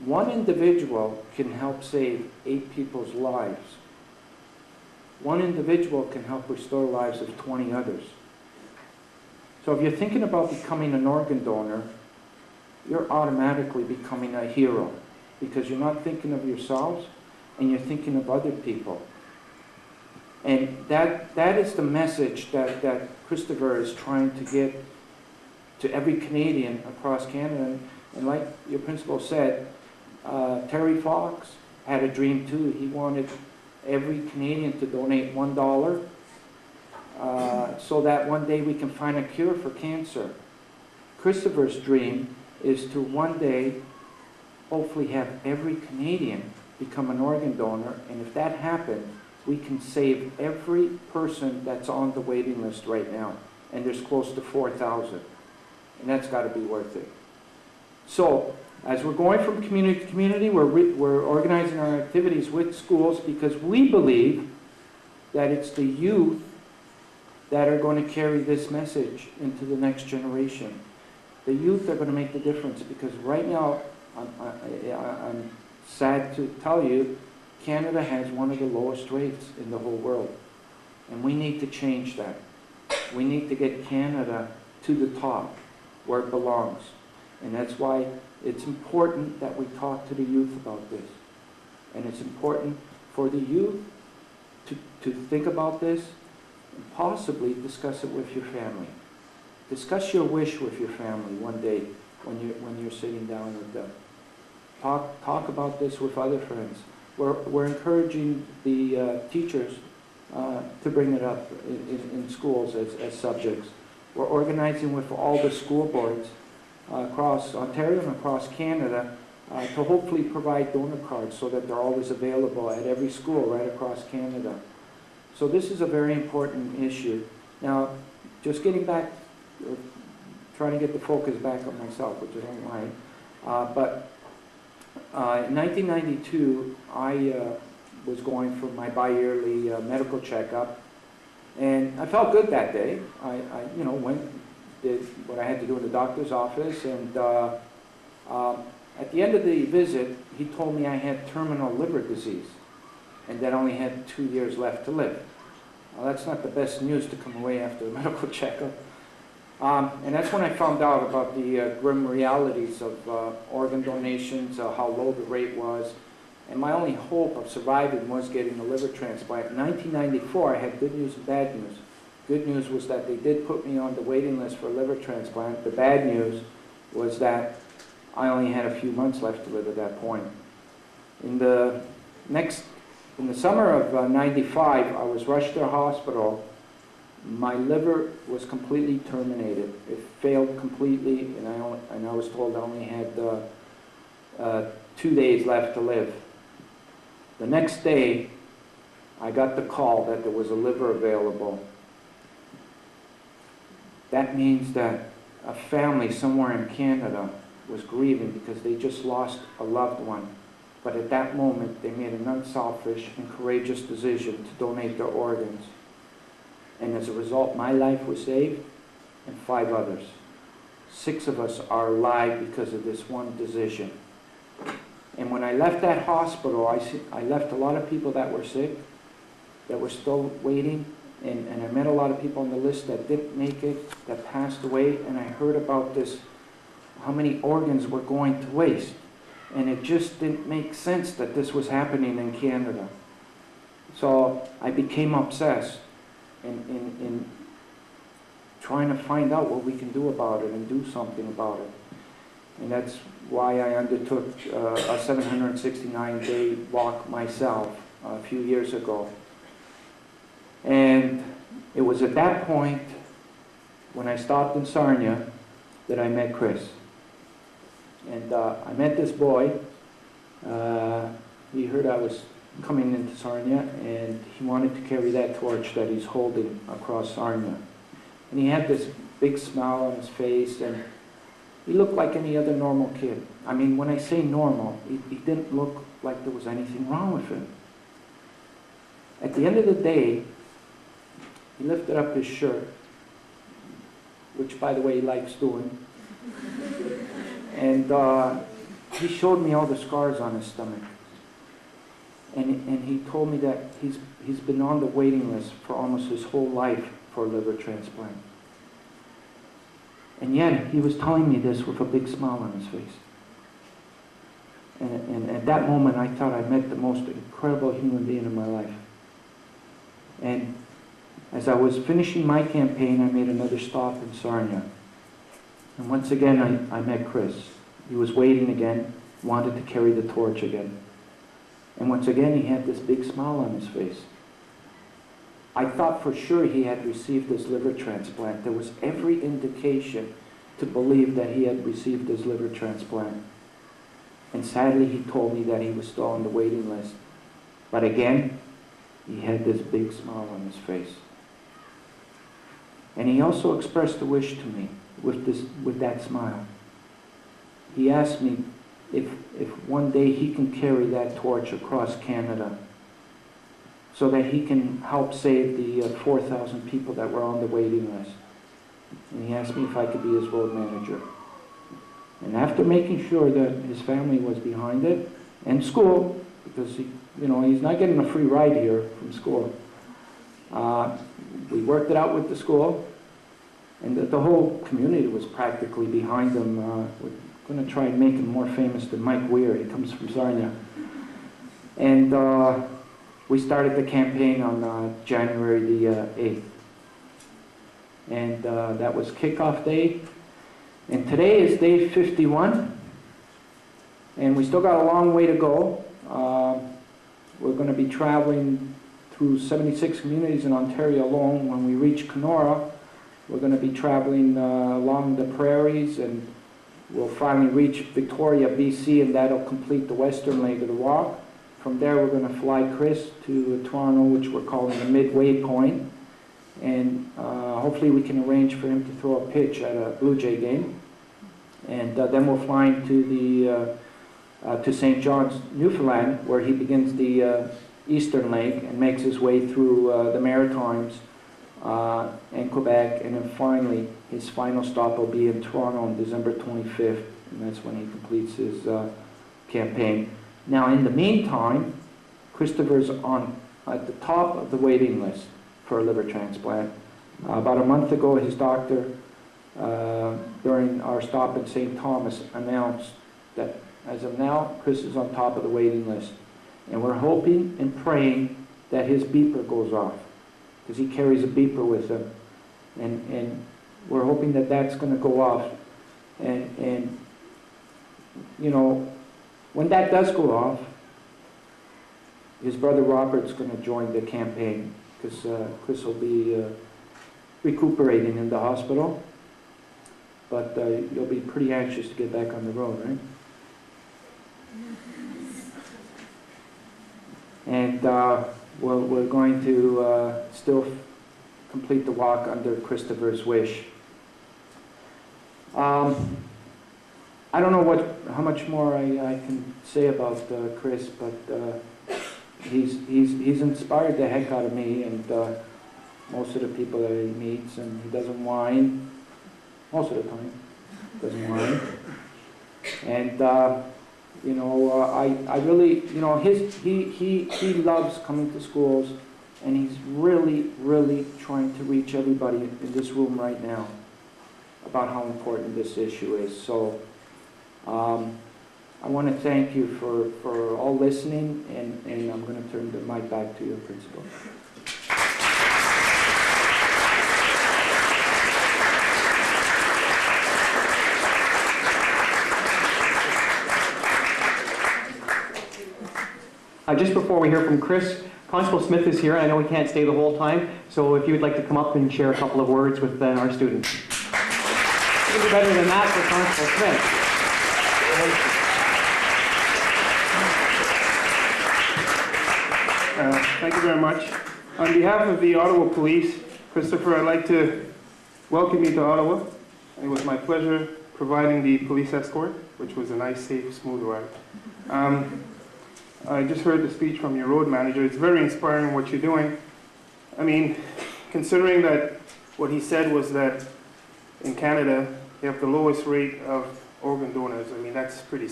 One individual can help save 8 people's lives. One individual can help restore lives of 20 others. So if you're thinking about becoming an organ donor, you're automatically becoming a hero, because you're not thinking of yourselves and you're thinking of other people. And that is the message that Kristopher is trying to get to every Canadian across Canada. And like your principal said, Terry Fox had a dream too. He wanted every Canadian to donate $1 so that one day we can find a cure for cancer. Kristopher's dream is to one day hopefully have every Canadian become an organ donor, and if that happens, we can save every person that's on the waiting list right now, and there's close to 4,000, and that's got to be worth it. So as we're going from community to community, we're organizing our activities with schools, because we believe that it's the youth that are going to carry this message into the next generation. The youth are going to make the difference, because right now, I'm sad to tell you, Canada has one of the lowest rates in the whole world. And we need to change that. We need to get Canada to the top, where it belongs. And that's why it's important that we talk to the youth about this. And it's important for the youth to think about this and possibly discuss it with your family. Discuss your wish with your family one day when you're sitting down with them. Talk about this with other friends. We're encouraging the teachers to bring it up in schools as subjects. We're organizing with all the school boards across Ontario and across Canada to hopefully provide donor cards so that they're always available at every school right across Canada. So this is a very important issue. Now, just getting back, trying to get the focus back on myself, which I don't mind, but in 1992, I was going for my bi-yearly medical checkup, and I felt good that day. I went, did what I had to do in the doctor's office, and at the end of the visit, he told me I had terminal liver disease, and that I only had 2 years left to live. Well, that's not the best news to come away after a medical checkup. And that's when I found out about the grim realities of organ donations, how low the rate was. And my only hope of surviving was getting a liver transplant. In 1994, I had good news and bad news. Good news was that they did put me on the waiting list for a liver transplant. The bad news was that I only had a few months left to live at that point. In the summer of 95, I was rushed to a hospital. My liver was completely terminated. It failed completely, and I was told I only had 2 days left to live. The next day, I got the call that there was a liver available. That means that a family somewhere in Canada was grieving because they just lost a loved one. But at that moment, they made an unselfish and courageous decision to donate their organs. And as a result, my life was saved, and 5 others. 6 of us are alive because of this one decision. And when I left that hospital, I left a lot of people that were sick, that were still waiting, and I met a lot of people on the list that didn't make it, that passed away, and I heard about this, how many organs were going to waste. And it just didn't make sense that this was happening in Canada. So I became obsessed in trying to find out what we can do about it and do something about it. And that's why I undertook a 769-day walk myself a few years ago. And it was at that point, when I stopped in Sarnia, that I met Kris. And I met this boy. He heard I was coming into Sarnia, and he wanted to carry that torch that he's holding across Sarnia. And he had this big smile on his face, and he looked like any other normal kid. I mean, when I say normal, he didn't look like there was anything wrong with him. At the end of the day, he lifted up his shirt, which, by the way, he likes doing. And he showed me all the scars on his stomach. And he told me that he's been on the waiting list for almost his whole life for a liver transplant. And yet, he was telling me this with a big smile on his face. And at that moment, I thought I met the most incredible human being in my life. And as I was finishing my campaign, I made another stop in Sarnia. And once again, I met Kris. He was waiting again, wanted to carry the torch again. And once again, he had this big smile on his face. I thought for sure he had received his liver transplant. There was every indication to believe that he had received his liver transplant. And sadly, he told me that he was still on the waiting list. But again, he had this big smile on his face. And he also expressed a wish to me with that smile. He asked me if one day he can carry that torch across Canada so that he can help save the 4,000 people that were on the waiting list. And he asked me if I could be his road manager. And after making sure that his family was behind it, and school, because he's not getting a free ride here from school, we worked it out with the school, and the whole community was practically behind him. We're going to try and make him more famous than Mike Weir. He comes from Sarnia. And we started the campaign on January the 8th. And that was kickoff day. And today is day 51. And we still got a long way to go. We're going to be traveling through 76 communities in Ontario alone. When we reach Kenora, we're going to be traveling along the prairies, and we'll finally reach Victoria, BC, and that'll complete the western leg of the walk. From there, we're going to fly Kris to Toronto, which we're calling the midway point. And hopefully we can arrange for him to throw a pitch at a Blue Jay game. And then we'll fly him to St. John's, Newfoundland, where he begins the eastern leg and makes his way through the Maritimes and Quebec. And then finally, his final stop will be in Toronto on December 25th. And that's when he completes his campaign. Now, in the meantime, Kristopher's at the top of the waiting list for a liver transplant. About a month ago, his doctor, during our stop in St. Thomas, announced that as of now, Kris is on top of the waiting list. And we're hoping and praying that his beeper goes off, because he carries a beeper with him. And we're hoping that that's going to go off. And when that does go off, his brother Robert's going to join the campaign, because Kris will be recuperating in the hospital. But you'll be pretty anxious to get back on the road, right? And we're going to still complete the walk under Kristopher's wish. I don't know how much more I can say about Kris, but he's inspired the heck out of me and most of the people that he meets, and he doesn't whine most of the time. Doesn't whine, and I really, he loves coming to schools, and he's really trying to reach everybody in this room right now about how important this issue is. So I want to thank you for all listening, and I'm going to turn the mic back to your principal. Just before we hear from Kris, Constable Smith is here. I know he can't stay the whole time, so if you would like to come up and share a couple of words with our students. It'll be better than that for Constable Smith. Thank you very much. On behalf of the Ottawa Police, Kristopher, I'd like to welcome you to Ottawa. It was my pleasure providing the police escort, which was a nice, safe, smooth ride. I just heard the speech from your road manager. It's very inspiring what you're doing. I mean, considering that what he said was that in Canada, you have the lowest rate of organ donors, I mean, that's pretty